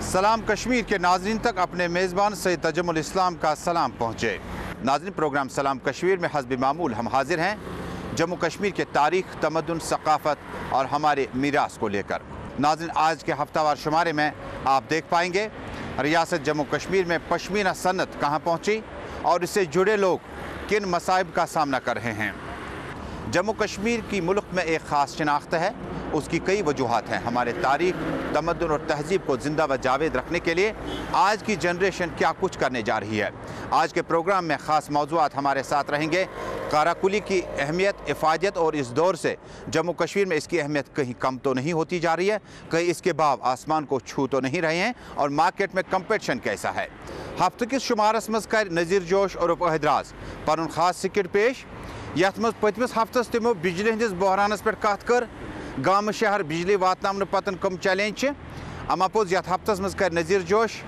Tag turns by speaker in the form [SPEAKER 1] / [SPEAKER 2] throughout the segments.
[SPEAKER 1] सलाम कश्मीर के नाज़रीन तक अपने मेज़बान सैयद तजमुल इस्लाम का सलाम पहुँचे। नाज़रीन, प्रोग्राम सलाम कश्मीर में हस्ब मामूल हम हाजिर हैं जम्मू कश्मीर के तारीख़, तमद्दुन, सक़ाफ़त और हमारे मीरास को लेकर। नाज़रीन, आज के हफ्तावार शुमारे में आप देख पाएंगे रियासत जम्मू कश्मीर में पश्मीना सन्नत कहाँ पहुँची और इससे जुड़े लोग किन मसाइब का सामना कर रहे हैं। जम्मू कश्मीर की मुल्क में एक ख़ास शनाख्त है, उसकी कई वजूहात हैं। हमारे तारीख़, तमद्दुन और तहज़ीब को ज़िंदा व जावेद रखने के लिए आज की जनरेशन क्या कुछ करने जा रही है। आज के प्रोग्राम में ख़ास मौज़ूआत हमारे साथ रहेंगे। काराकुली की अहमियत, इफ़ादियत और इस दौर से जम्मू कश्मीर में इसकी अहमियत कहीं कम तो नहीं होती जा रही है, कहीं इसके भाव आसमान को छू तो नहीं रहे हैं, और मार्केट में कंपटीशन कैसा है। हफ्ते किस शुमारस मज कर नज़ीर जोश और उपहदराज पर ख़ास सिकट पेश यथ मज पतमिस हफ्तस तिमो बिजली हंदिस बहरानस पे कत कर गाम शहर बिजली वातनावन पतन कम चैलेंज अमापोज यथ हफ्तस मज कर नज़ीर जोश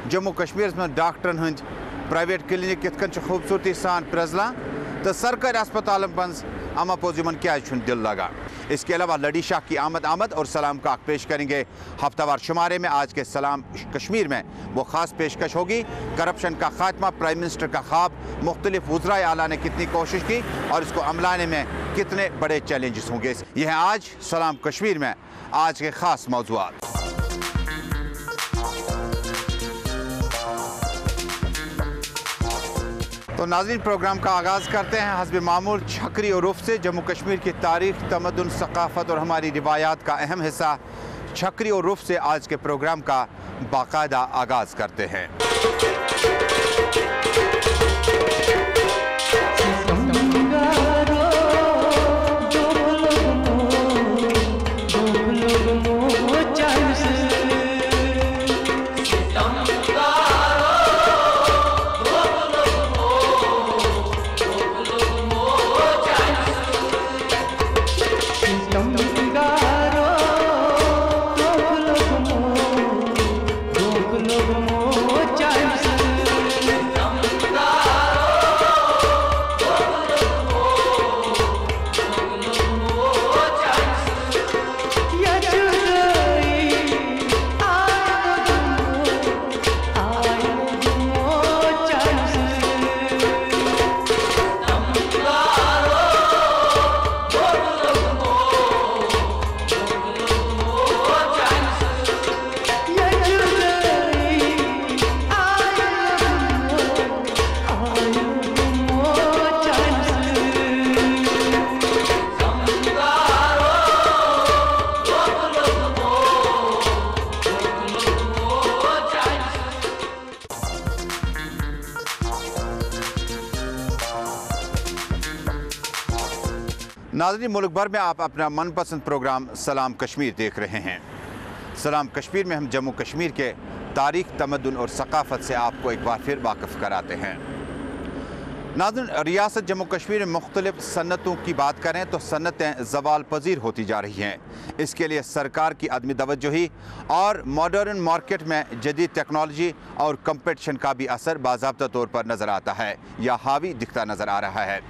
[SPEAKER 1] जम्मू कश्मीर में डॉक्टरन हंद प्राइवेट क्लिनिक कित खूबसूरती सान प्रजलान तो सरकारी अस्पताल मज अमापोज इन क्या दिल लगा। इसके अलावा लड़ी शाह की आमद और सलाम का पेश करेंगे। हफ्तावार शुमारे में आज के सलाम कश्मीर में वो ख़ास पेशकश होगी। करप्शन का खात्मा, प्राइम मिनिस्टर का ख्वाब, मुख्तलिफ वज़राए आला ने कितनी कोशिश की और इसको अमलाने में कितने बड़े चैलेंजेस होंगे। यह है आज सलाम कश्मीर में आज के ख़ास मौज़ूआत। तो नाज़रीन, प्रोग्राम का आगाज़ करते हैं हस्ब मामूल छकरी और रुफ से। जम्मू कश्मीर की तारीख़, तमद्दुन, सक़ाफ़त और हमारी रिवायात का अहम हिस्सा छकरी और रुफ से आज के प्रोग्राम का बाकायदा आगाज़ करते हैं। नाज़रीन, मुल्क भर में आप अपना मनपसंद प्रोग्राम सलाम कश्मीर देख रहे हैं। सलाम कश्मीर में हम जम्मू कश्मीर के तारीख़, तमद्दुन और सक़ाफ़त से आपको एक बार फिर वाक़िफ़ कराते हैं। नाज़रीन, रियासत जम्मू कश्मीर में मुख्तलिफ़ सन्नतों की बात करें तो सन्नतें ज़वाल पज़ीर होती जा रही हैं। इसके लिए सरकार की अदमी तवज्जुही और मॉडर्न मार्केट में जदीद टेक्नोलॉजी और कंपटीशन का भी असर बाज़ाब्ता तौर पर नज़र आता है या हावी दिखता नज़र आ रहा है।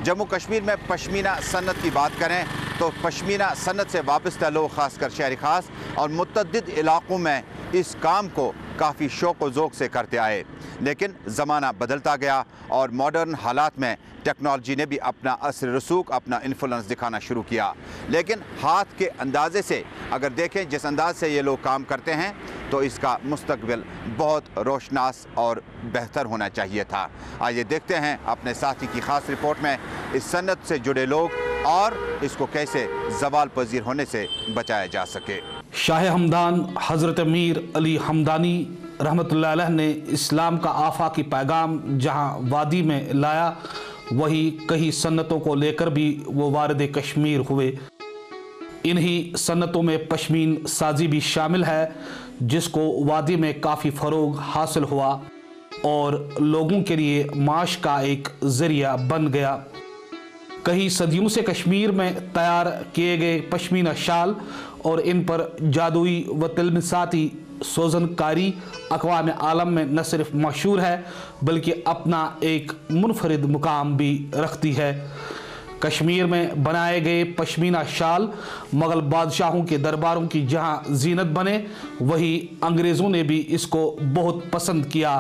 [SPEAKER 1] जम्मू कश्मीर में पश्मीना सन्नत की बात करें तो पश्मीना सन्नत से वाबस्ता लोग, ख़ासकर शहरी ख़ास और मुतअद्दिद इलाक़ों में इस काम को काफ़ी शौक़ व ज़ौक़ से करते आए, लेकिन ज़माना बदलता गया और मॉडर्न हालात में टेक्नोलॉजी ने भी अपना असर रसूख, अपना इन्फ्लुएंस दिखाना शुरू किया। लेकिन हाथ के अंदाज़े से अगर देखें जिस अंदाज से ये लोग काम करते हैं तो इसका मुस्तकबिल बहुत रोशनास और बेहतर होना चाहिए था। आइए देखते हैं अपने साथी की ख़ास रिपोर्ट में इस सन्नत से जुड़े लोग और इसको कैसे ज़वाल पज़ीर होने से बचाया जा सके।
[SPEAKER 2] शाह हमदान हज़रत मीर अली हमदानी रहमतुल्लाह अलैह ने इस्लाम का आफाकी पैगाम जहां वादी में लाया, वही कई सन्नतों को लेकर भी वो वारिद कश्मीर हुए। इन्हीं सन्नतों में पश्मीन साजी भी शामिल है, जिसको वादी में काफ़ी फ़रोग हासिल हुआ और लोगों के लिए माश का एक ज़रिया बन गया। कई सदियों से कश्मीर में तैयार किए गए पश्मीना शाल और इन पर जादुई व तिलमिसाती सोजनकारी अक़वाम आलम में न सिर्फ मशहूर है बल्कि अपना एक मुनफरिद मुकाम भी रखती है। कश्मीर में बनाए गए पश्मीना शाल मुगल बादशाहों के दरबारों की जहां जीनत बने, वहीं अंग्रेज़ों ने भी इसको बहुत पसंद किया,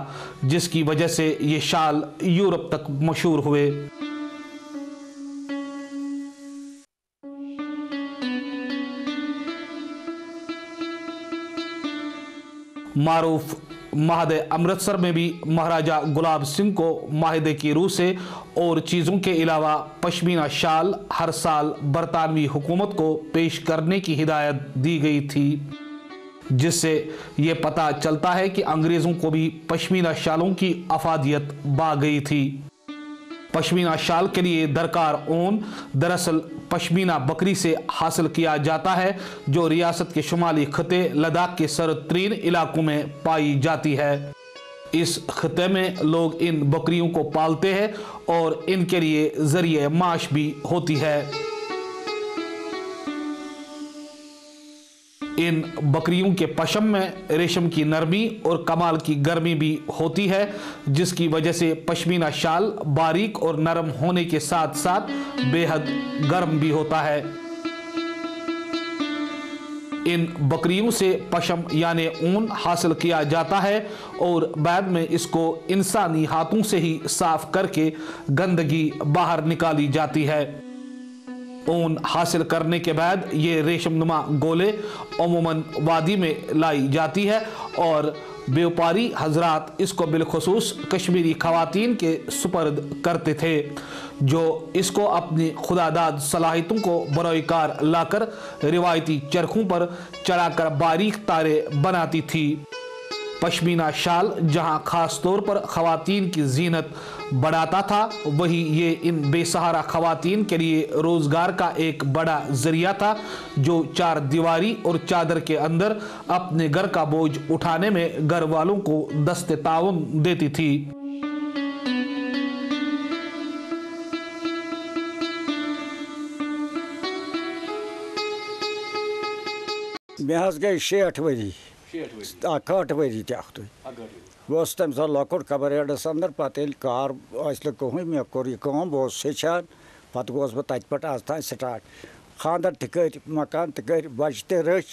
[SPEAKER 2] जिसकी वजह से ये शाल यूरोप तक मशहूर हुए। मारूफ माहदे अमृतसर में भी महाराजा गुलाब सिंह को माहदे की रूह से और चीज़ों के अलावा पश्मीना शाल हर साल बरतानवी हुकूमत को पेश करने की हिदायत दी गई थी, जिससे ये पता चलता है कि अंग्रेज़ों को भी पश्मीना शालों की अफादियत बा गई थी। पश्मीना शाल के लिए दरकार ऊन दरअसल पश्मीना बकरी से हासिल किया जाता है, जो रियासत के शुमाली खिते लद्दाख के सरतरीन इलाकों में पाई जाती है। इस खिते में लोग इन बकरियों को पालते हैं और इनके लिए जरिए माश भी होती है। इन बकरियों के पशम में रेशम की नरमी और कमाल की गर्मी भी होती है, जिसकी वजह से पश्मीना शाल बारीक और नरम होने के साथ साथ बेहद गर्म भी होता है। इन बकरियों से पशम यानी ऊन हासिल किया जाता है और बाद में इसको इंसानी हाथों से ही साफ करके गंदगी बाहर निकाली जाती है। ऊन हासिल करने के बाद ये रेशमनुमा गोले अमूमन वादी में लाई जाती है और व्यापारी हजरात इसको बिलखुसूस कश्मीरी खवातीन के सुपर्द करते थे, जो इसको अपनी खुदादाद सलाहियतों को बरोकार लाकर रिवायती चरखों पर चढ़ाकर बारीक तारे बनाती थी। पश्मीना शाल जहां खास तौर पर खवातीन की जीनत बढ़ाता था, वहीं ये इन बेसहारा खवातीन के लिए रोजगार का एक बड़ा जरिया था, जो चार दीवारी और चादर के अंदर अपने घर का बोझ उठाने में घर वालों को दस्ते ताउन देती थी।
[SPEAKER 3] मे गई 60 वरी 61 वरी तक बह तम सा लकुट कबरेडस अंदर पे कार कहीं मे कोर यह बह हेचान पे गो बह तत आज तान स्टार्ट खानदर कर मकान कर बच रच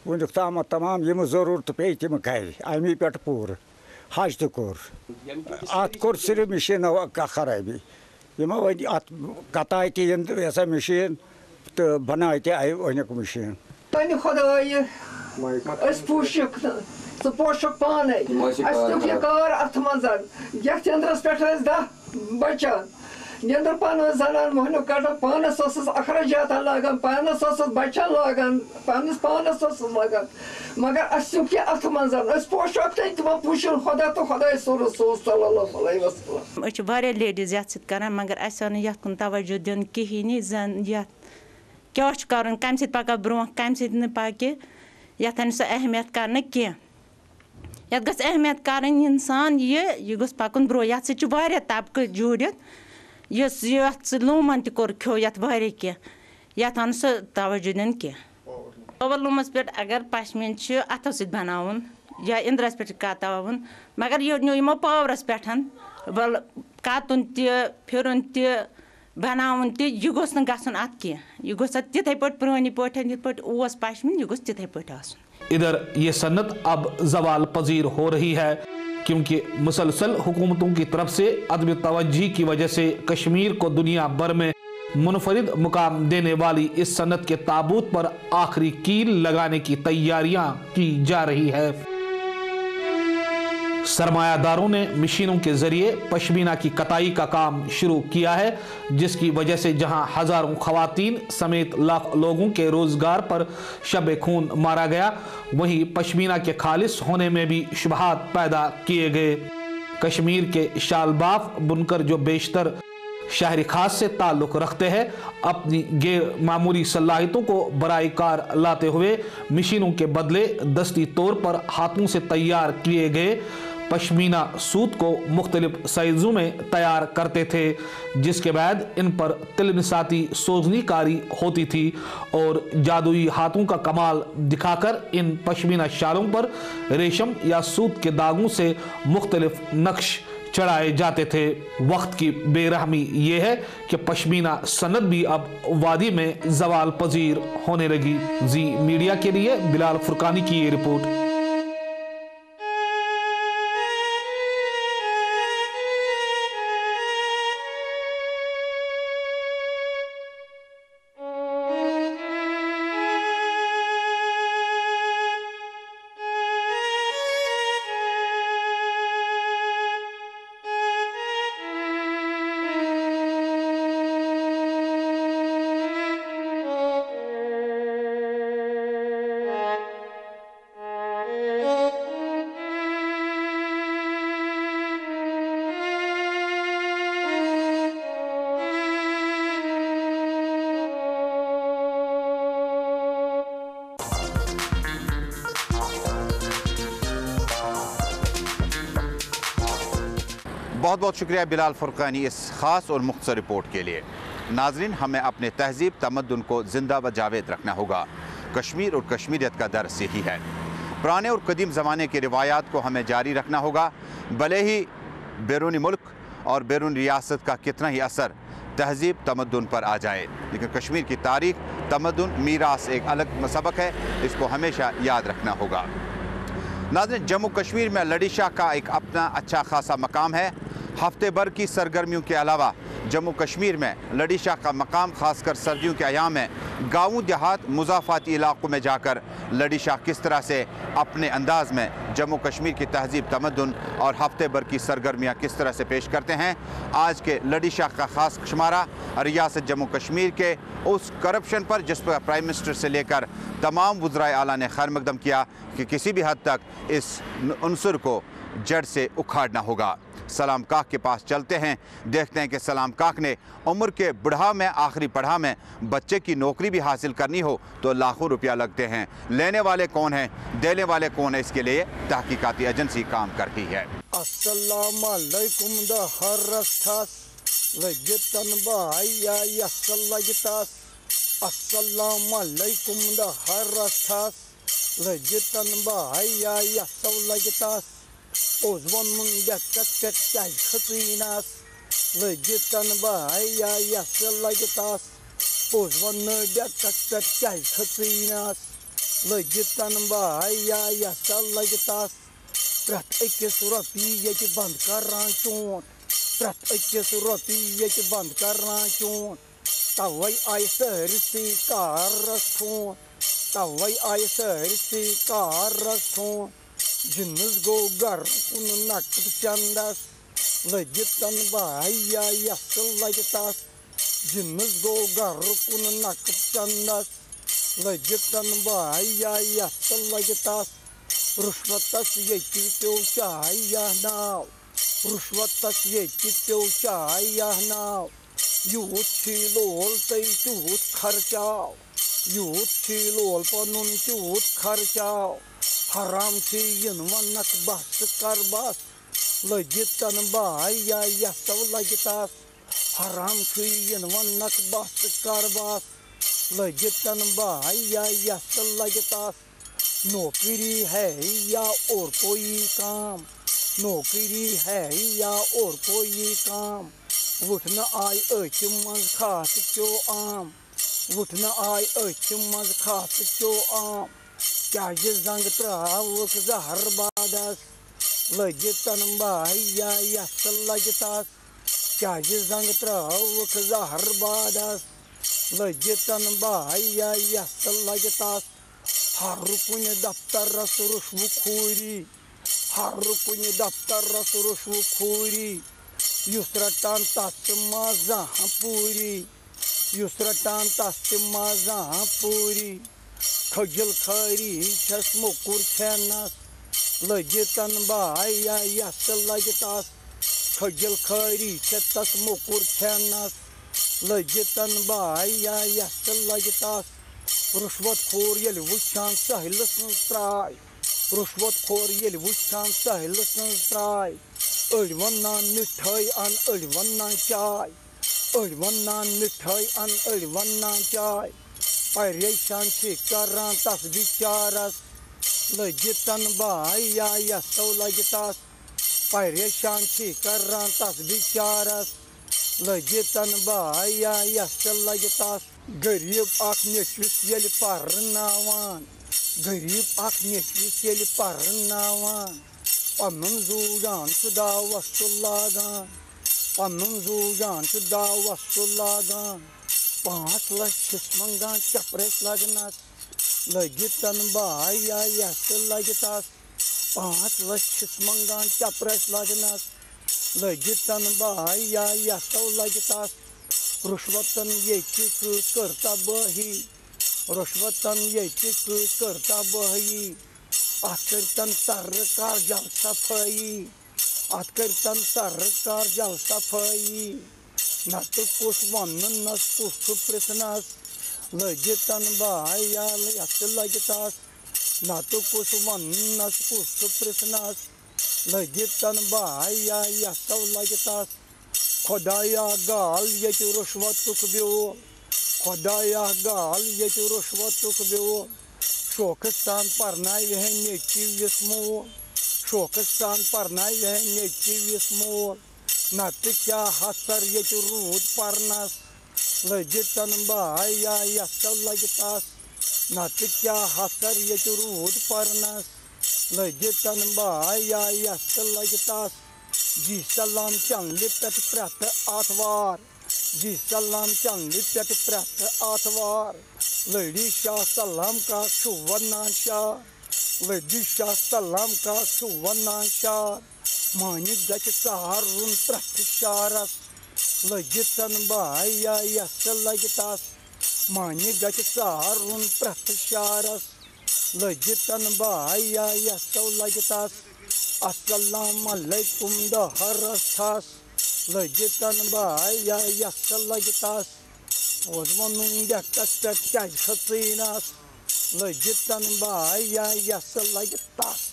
[SPEAKER 3] वुन तम तमाम यम जरूरत पे तम कर अमी पे पूर हज तोर अत कोर सिर्फ मशीन खराबी यम वन अत कताय तसा मशीन तो बनाए तय अनिक मशीन
[SPEAKER 4] पोशक पोशक पाने यह कार अत मज चंद्रस पे 10 बचान निंदर पान जनान मोहन कटन पानस अखराजात लगान पानस बचान लगान पानस लगान मगर अत मज पोशक तम पुशन खुदा तो खुदा
[SPEAKER 5] सोर लेडीज ये करान मगर अस ये कुन तवज्जो दिन कहें जन ये क्या कर कम सत पक ब्रो कम सत पक ये सह अहमियत कर कह ये गस अहमियत कर इंसान यह गो पकन ब्रो ये सह तबकह जुड़ित ये लूमन तोर खो ये कह ये सह तवज्जो दिन कह ओवरलूमस पे अगर पश्मीन अथो सत बनावन या इंद्रस पे कतावन मगर यह न्यू पावरस पे वल कतुन फिरन बनावन यह गोस गसन अत कह यह गोस तिथे पे पुरानी पे ये पश्मीन यह गोस तिथे पे आसन।
[SPEAKER 2] इधर ये सन्नत अब जवाल पजीर हो रही है, क्योंकि मुसलसल हुकूमतों की तरफ से अदम तवज्जी की वजह से कश्मीर को दुनिया भर में मुनफरिद मुकाम देने वाली इस सन्नत के ताबूत पर आखिरी कील लगाने की तैयारियां की जा रही है। सरमायादारों ने मशीनों के जरिए पश्मीना की कताई का काम शुरू किया है, जिसकी वजह से जहां हजारों खवातीन समेत लाख लोगों के रोजगार पर शब खून मारा गया, वहीं पश्मीना के खालिस होने में भी शुबहात पैदा किए गए। कश्मीर के शालबाफ बुनकर जो बेशतर शहरी खास से ताल्लुक़ रखते हैं, अपनी गैर मामूली सलाहियतों को बराए कार लाते हुए मशीनों के बदले दस्ती तौर पर हाथों से तैयार किए गए पश्मीना सूत को मुख्तलिफ साइज़ों में तैयार करते थे, जिसके बाद इन पर तिलमिसाती सोजनी कारी होती थी और जादुई हाथों का कमाल दिखाकर इन पश्मीना शालों पर रेशम या सूत के दागों से मुख्तलिफ नक्श चढ़ाए जाते थे। वक्त की बेरहमी ये है कि पश्मीना सनत भी अब वादी में जवाल पजीर होने लगी। जी मीडिया के लिए बिलाल फुरकानी की ये रिपोर्ट।
[SPEAKER 1] बहुत बहुत शुक्रिया बिलाल फुरकानी इस ख़ास और मुख्तसर रिपोर्ट के लिए। नाजरीन, हमें अपने तहजीब तमद्दुन को ज़िंदा व जावेद रखना होगा। कश्मीर और कश्मीरियत का दर्स यही है। पुराने और कदीम ज़माने की रिवायात को हमें जारी रखना होगा, भले ही बैरूनी मुल्क और बैरून रियासत का कितना ही असर तहजीब तमद्दुन पर आ जाए, लेकिन कश्मीर की तारीख, तमद्दुन, मीरास एक अलग सबक है, इसको हमेशा याद रखना होगा। नाज़रीन, जम्मू कश्मीर में लड़ी शाह का एक अपना अच्छा खासा मकाम है। हफ्ते भर की सरगर्मियों के अलावा जम्मू कश्मीर में लड़ी शाह का मकाम खासकर सर्दियों के अयाम में गाँव देहात मुज़ाफ़ाती इलाक़ों में जाकर लड़ी शाह किस तरह से अपने अंदाज में जम्मू कश्मीर की तहजीब तमद्दुन और हफ्ते भर की सरगर्मियाँ किस तरह से पेश करते हैं। आज के लड़ी शाह का ख़ास शुमारा रियासत जम्मू कश्मीर के उस करप्शन पर जिस पर प्राइम मिनिस्टर से लेकर तमाम वज़राए आला ने खैर मकदम किया कि किसी भी हद तक इस उनसर को जड़ से उखाड़ना होगा। सलाम काक के पास चलते हैं, देखते हैं कि सलाम काक ने उम्र के बुढ़ा में आखिरी पढ़ा में बच्चे की नौकरी भी हासिल करनी हो तो लाखों रुपया लगते हैं। लेने वाले कौन हैं, देने वाले कौन है, इसके लिए तहकीकाती एजेंसी काम करती है।
[SPEAKER 3] अस्सलाम वालेकुम द हरस्तास लगतन बाया यसल लगतास। अस्सलाम वालेकुम द हरस्तास लगतन बाया यसल लगतास। Uzman mundakka ketchay khatinas legitan bahaya yaslagitas. Uzman mundakka ketchay khatinas legitan bahaya yaslagitas. Prat ikke surati yek band karan chon. Prat ikke surati yek band karan chon. Tawai ay sersi karas chon. Tawai ay sersi karas chon. Jinnus go gar un nakb chandas legitan bahaya yasal lagitas. Jinnus go gar un nakb chandas legitan bahaya yasal lagitas. Rushvatas yekityo shaya now. Rushvatas yekityo shaya now. Youth chilol tay tooth kharchao. Youth chilol panun tooth kharchao. Haram chiyin wanak bas karbas legitan bahaya yasav lagitas. Haram chiyin wanak bas karbas legitan bahaya yasav lagitas. नौकरी है या और कोई काम, नौकरी है या और कोई काम. उठना आय अच मज खास चो आम, उठना आय अच मज खास चो आम. क्या ये जंग त्रावक जहर बादस लगितन bahaya यसल लगतास. क्या ये जंग त्रावक जहर बादस लगितन bahaya यसल लगतास. हर कुन दफ्तर रुशव खोरी, हर कुन दफ्तर रुशव खोरी. युस रटान तस मजा पूरी, युस रटान तस मजा पूरी. खजल खरी छस मुकुर खेनस लगितन bahaya यसल लगतास. खजल खरी छस मुकुर खेनस लगितन bahaya यसल लगतास. रुश्वत खोर येल वुचान सहल संस्त्राय, रुश्वत खोर येल वुचान सहल संस्त्राय. अड़वन्नान मिठाई अन अड़वन्नान चाय, अड़वन्नान मिठाई अन अड़वन्नान चाय. परेशान छे करान तस विचारस लगितन bahaya यसल लगतास. परेशान थी करान तस बिचारस लगितन बाया यस लग तस गरीब अख नेचुस येल परनावान गरीब अख नेचुस L परनावान Panun जूजान Davos लागान Panun जूजान Davos लागान 5 lakh मंगान चपरस लगनस लगितन बाया यस लग तस 5 लाख मंगान चपरस लगनस लगितन बाया यस लग तस रुश्वतन ये करता बही रुश्वतन ये करता बही अतकर्तन सरकार जल सफाई अतकर्तन सरकार जल सफाई न तो कुछ वन न कुछ प्रश्नस लगितन बाया यस लगतस न तो कुछ वन न कुछ प्रश्नस लगितन बाया यस लगतस खुदाया गाल ये रुश्वतुक ब्यो खुदाया गाल ये रुश्वतुक ब्यो शोकस्तान परनाय है नेची विस्मो शोकस्तान परनाय है नेची विस्मो नत क्या हसर ये रूद परनस लगितन बाया यस लगतस नत क्या हसर ये रूद परनस लगितन बाया यस लगतस जी सलाम चंगली पेट प्रत आतवार जी सलाम चंगली पेट प्रत आतवार लड़ी शाह सलाम का सुवर्ण शाह लड़ी शाह सलाम का सुवर्ण शाह मानी गच सहारुन प्रत शारस लगितन बाया यस लगतस मानी गच सहारुन प्रत शारस लगितन बाया यस लगतस अस्सलाम अलैकुम दहरस्थास लगितन बाया यस लगतस ओजवनुन यक्कस पेट खसीनास लगितन बाया यस लगतस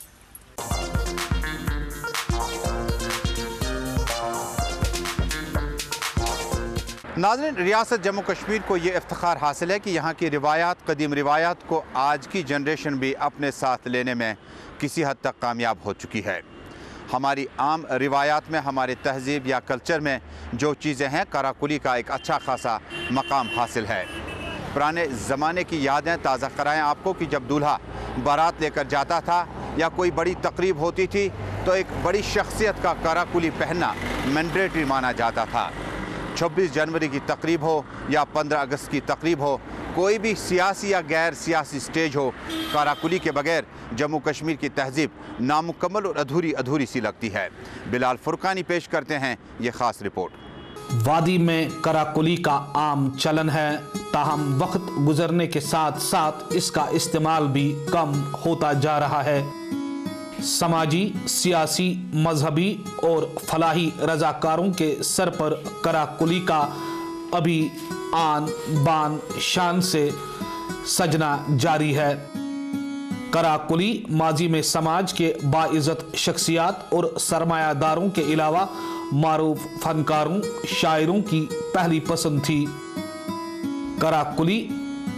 [SPEAKER 1] नाज़रीन, रियासत जम्मू कश्मीर को ये इफ्तिखार हासिल है कि यहाँ की रिवायात, कदीम रिवायात को आज की जनरेशन भी अपने साथ लेने में किसी हद तक कामयाब हो चुकी है। हमारी आम रिवायात में, हमारे तहज़ीब या कल्चर में जो चीज़ें हैं, कराकुली का एक अच्छा खासा मकाम हासिल है। पुराने ज़माने की यादें ताज़ा कराएँ आपको कि जब दूल्हा बारात लेकर जाता था या कोई बड़ी तकरीब होती थी तो एक बड़ी शख्सियत का कराकुली पहनना मैंडेटरी माना जाता था। 26 जनवरी की तकरीब हो या 15 अगस्त की तकरीब हो, कोई भी सियासी या गैर सियासी स्टेज हो, कराकुली के बगैर जम्मू कश्मीर की तहज़ीब नामुकम्मल और अधूरी सी लगती है। बिलाल फुरकानी पेश करते हैं ये ख़ास रिपोर्ट।
[SPEAKER 2] वादी में कराकुली का आम चलन है, ताहम वक्त गुजरने के साथ साथ इसका इस्तेमाल भी कम होता जा रहा है। समाजी, सियासी, मजहबी और फलाही रजाकारों के सर पर कराकुली का अभी आन बान शान से सजना जारी है। कराकुली माजी में समाज के बाइज़्ज़त शख्सियात और सरमायादारों के अलावा मारूफ फनकारों, शायरों की पहली पसंद थी। कराकुली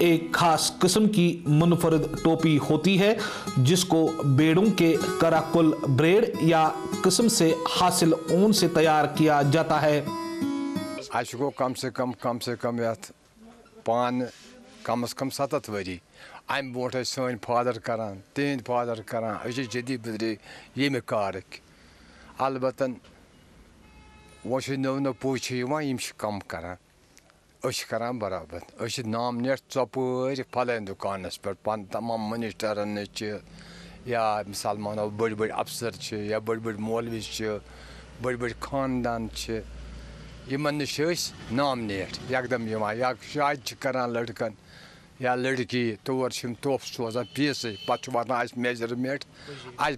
[SPEAKER 2] एक खास किस्म की मुनफरद टोपी होती है जिसको बेड़ों के कराकुल ब्रेड या किस्म से हासिल ऊन से तैयार किया जाता है।
[SPEAKER 6] आज को कम से कम यात पान कम से कम 7 वरी अम ब्रोट सन फादर करान, तिहद फादर करान, जदी बदरी ये कारक अलबतन वो नव पूछ कम करान करान बराबर नाम नेट चौपर फलान दुकानस पे तमाम मिनिस्टरन या मिसाल मानो बड़ बड़ अफसर या बड़ बड़ मौलवी बड़ बड़ खानदान यमन नाम नेट एकदम या शादी करान लड़कन या लड़की तौर तोहफ सोजान फीस पे वातान मेजरमेंट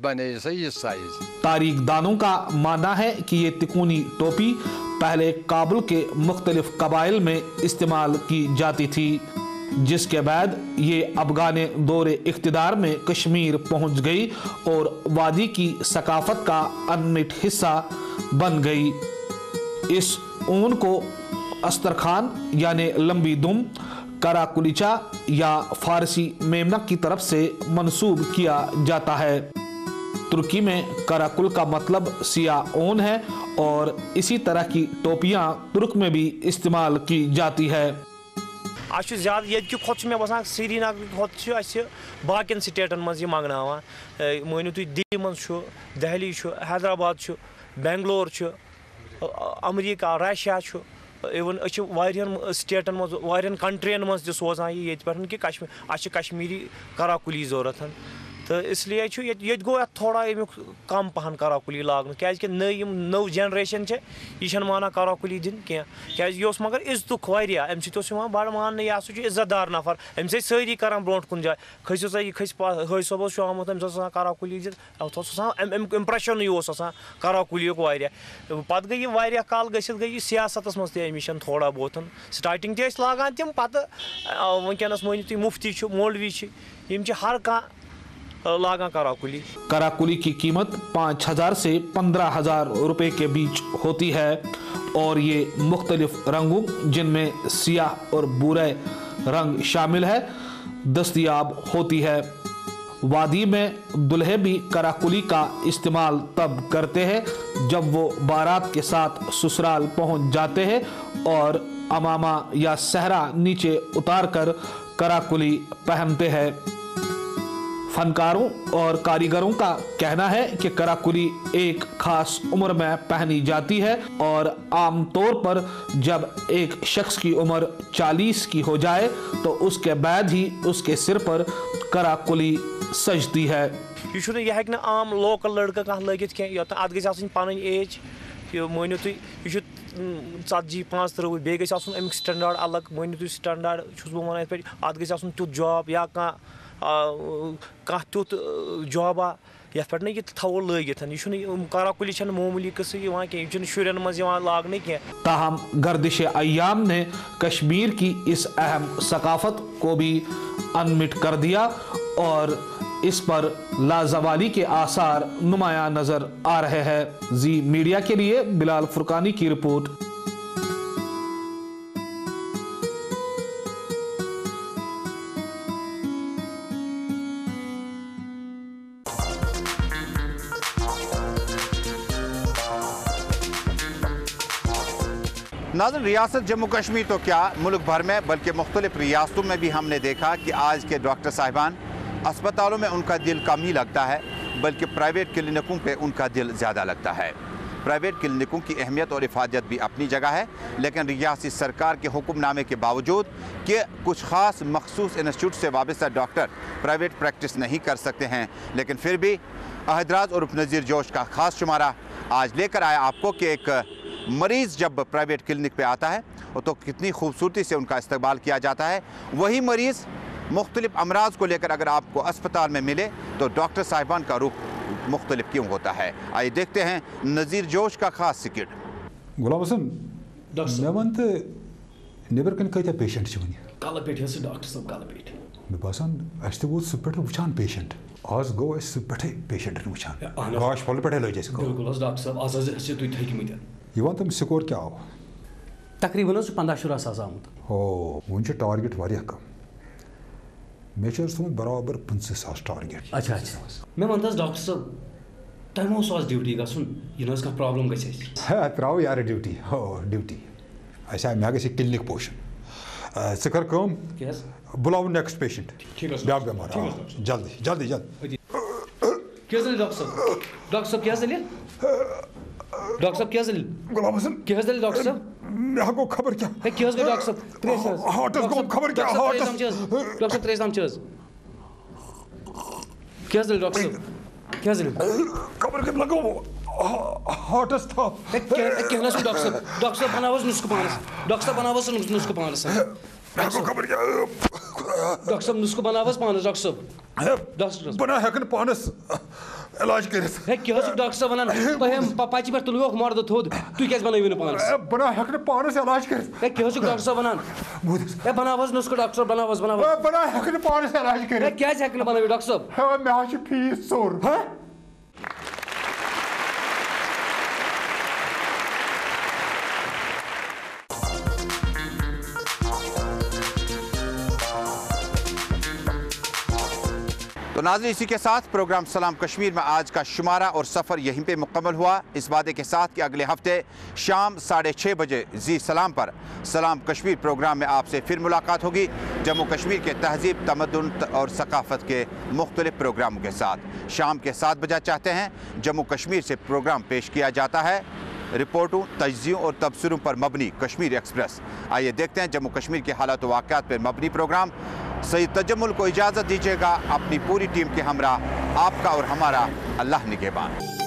[SPEAKER 6] बने ये साइज।
[SPEAKER 2] तारीख दानों का मानना है कि ये तिकोनी टोपी पहले काबुल के मुख्तलिफ कबाइल में इस्तेमाल की जाती थी, जिसके बाद ये अफगान दौरे इख्तिदार में कश्मीर पहुंच गई और वादी की सकाफत का अनमिट हिस्सा बन गई। इस ऊन को अस्तरखान यानी लंबी दुम, कराकुलिचा या फारसी मेमना की तरफ से मंसूब किया जाता है। तुर्की में कराकुल का मतलब सियाह ऊन है और इसी तरह की टोपियां तुर्क में भी इस्तेमाल की जाती है।
[SPEAKER 7] आज ज़्यादा ये खोत मे बसान श्रीनगर खोत बाकिन स्टेटन मज मंगनावान मानियो तुम दिल्ली मज दहली हैदराबाद बेंगलोर अमरीका रशिया इवन स्टेटन मज कंट्रियन मज सोजान ये पे कि कश्मीरी कराकुली जरूरत तो इसलिए ये गो थोड़ा अमुक कम पहन कराकुली लागन क्या नव जनरेशन यह माना कराकुली दिन क्या यह मगर इज्जत अम सो बड़ मान यह इज्जतदार नफर अम सारी कर ब्रो कुन जाए खसो सा यह खस हज सोब आमुत अम्स कराकुली दिन इम्प्रेशन यह कराकुली पे गई काल गई सियासत मज तमिश थोड़ा बहुत स्टार्टिंग लागान तम पे वनकस मानी तुम मुफ्ती मौलवी हर कह लागा कराकुली।
[SPEAKER 2] कराकुली की कीमत 5,000 से 15,000 रुपए के बीच होती है और ये मुख्तलिफ रंगों जिनमें सियाह और भूरे रंग शामिल है दस्तयाब होती है। वादी में दुल्हे भी कराकुली का इस्तेमाल तब करते हैं जब वो बारात के साथ ससुराल पहुंच जाते हैं और अमामा या सहरा नीचे उतार कर कराकुली पहनते हैं। फनकारों और कारीगरों का कहना है कि कराकुली एक खास उम्र में पहनी जाती है और आमतौर पर जब एक शख्स की उम्र 40 की हो जाए तो उसके बाद ही उसके सिर पर कराकुली सजती है।
[SPEAKER 7] यह आम लोकल लड़का कह लगित कह अत गई पन एज मानियो तुम 40-35 बे गई अमिक स्टैंडर्ड अलग मानियो तुम स्टैंडर्ड बह वन पे अत गई तुत जॉब या कह तुत जॉबा ये पे ना थो लगित यह कराकुली मामूली किस्से कह शुरन मज लागने कह।
[SPEAKER 2] ताहम गर्दिश अय्याम ने कश्मीर की इस अहम सकाफत को भी अनमिट कर दिया और इस पर लाजवाली के आसार नुमाया नजर आ रहे हैं। जी मीडिया के लिए बिलाल फुरकानी की रिपोर्ट।
[SPEAKER 1] नाज़रीन, रियासत जम्मू कश्मीर तो क्या मुल्क भर में बल्कि मुख्तलिफ रियासतों में भी हमने देखा कि आज के डॉक्टर साहिबान अस्पतालों में उनका दिल कम ही लगता है बल्कि प्राइवेट क्लिनिकों पे उनका दिल ज़्यादा लगता है। प्राइवेट क्लिनिकों की अहमियत और इफादियत भी अपनी जगह है, लेकिन रियासती सरकार के हुक्मनामे के बावजूद कि कुछ ख़ास मखसूस इंस्टीट्यूट से वाबस्ता डॉक्टर प्राइवेट प्रैक्टिस नहीं कर सकते हैं, लेकिन फिर भी अहदराज और नज़ीर जोश का ख़ास शुमारा आज लेकर आया आपको कि एक मरीज़ जब प्राइवेट क्लिनिक पे आता है तो कितनी खूबसूरती से उनका इस्तकबाल किया जाता है। वही मरीज़ मुख्तलिफ अमराज को लेकर अगर आपको अस्पताल में मिले तो डॉक्टर साहिबान का रुख मुख्तलिफ क्यों होता है। आइए देखते हैं नज़ीर जोश का खास सिक्रेट।
[SPEAKER 8] गुलाम हसन मे वन तो नबर कन कत पेशेंट
[SPEAKER 9] कल पे डॉक्टर साहब कल पे
[SPEAKER 8] मे बासान वो सह पे वुचान पेशेंट आज गो पे पेशेंट वुचान गाश फल पे लगे
[SPEAKER 9] बिल्कुल डॉक्टर साहब आज तुम थकमत
[SPEAKER 8] ये तुम स्कोर क्या आव
[SPEAKER 9] तकरीबन 15-16 सास आमुत
[SPEAKER 8] हो वन टारगेट कम मे बराबर 25 सास टारगेट।
[SPEAKER 9] अच्छा मे वन डॉक्टर साहब तुम आज ड्यूटी गन यह प्रॉब्लम
[SPEAKER 8] त्रो यार ड्यूटी हो ड्यूटी मे ग क्लिनिक पोशन कर बुलाव नेक्स्ट पेशेंट ब्या बेमार जल्दी जल्दी जल्दी
[SPEAKER 9] डॉक्टर साहब क्या दलील डॉक्टर साहब क्या दलील
[SPEAKER 8] गुलाम हसन
[SPEAKER 9] क्या दलील डॉक्टर साहब
[SPEAKER 8] मे गो खबर क्या
[SPEAKER 9] क्या डॉक्टर साहब
[SPEAKER 8] हार्टस गो खबर क्या
[SPEAKER 9] डॉक्टर साहब त्रेस नाम क्या दलील डॉक्टर साहब क्या दलील
[SPEAKER 8] खबर के लगो हार्टस था
[SPEAKER 9] क्या डॉक्टर साहब बनावस नुस्ख पानस डॉक्टर साहब बनावस नुस्ख पानस
[SPEAKER 8] खबर क्या
[SPEAKER 9] डॉक्टर साहब नुस्ख बनावस पानस डॉक्टर साहब
[SPEAKER 8] बना हेकन पानस इलाज कर
[SPEAKER 9] क्या डॉक्टर साहब वन तुम पचि पे तुलोक मर्द थोद तु क्या बनव पानस
[SPEAKER 8] बना हेकन पानस इलाज कर
[SPEAKER 9] क्या डॉक्टर साहब वन बनावस नुस्ख डॉक्टर साहब बनावस
[SPEAKER 8] बना हेकन पानस इलाज कर
[SPEAKER 9] क्या हेकन बनव डॉक्टर साहब
[SPEAKER 8] मे फीस सोर
[SPEAKER 1] तो नाज़रीन, इसी के साथ प्रोग्राम सलाम कश्मीर में आज का शुमारा और सफ़र यहीं पे मुकम्मल हुआ, इस वादे के साथ कि अगले हफ्ते शाम 6:30 बजे जी सलाम पर सलाम कश्मीर प्रोग्राम में आपसे फिर मुलाकात होगी, जम्मू कश्मीर के तहज़ीब, तमद्दुन और सकाफ़त के मुख्तलिफ प्रोग्रामों के साथ। शाम के 7 बजे चाहते हैं जम्मू कश्मीर से प्रोग्राम पेश किया जाता है, रिपोर्टों, तज्ज़ियों और तबसरों पर मबनी कश्मीर एक्सप्रेस। आइए देखते हैं जम्मू कश्मीर के हालात व वाक़यात पर मबनी प्रोग्राम। सईद तजम्मुल को इजाज़त दीजिएगा, अपनी पूरी टीम के हमरा आपका और हमारा अल्लाह निगहबान।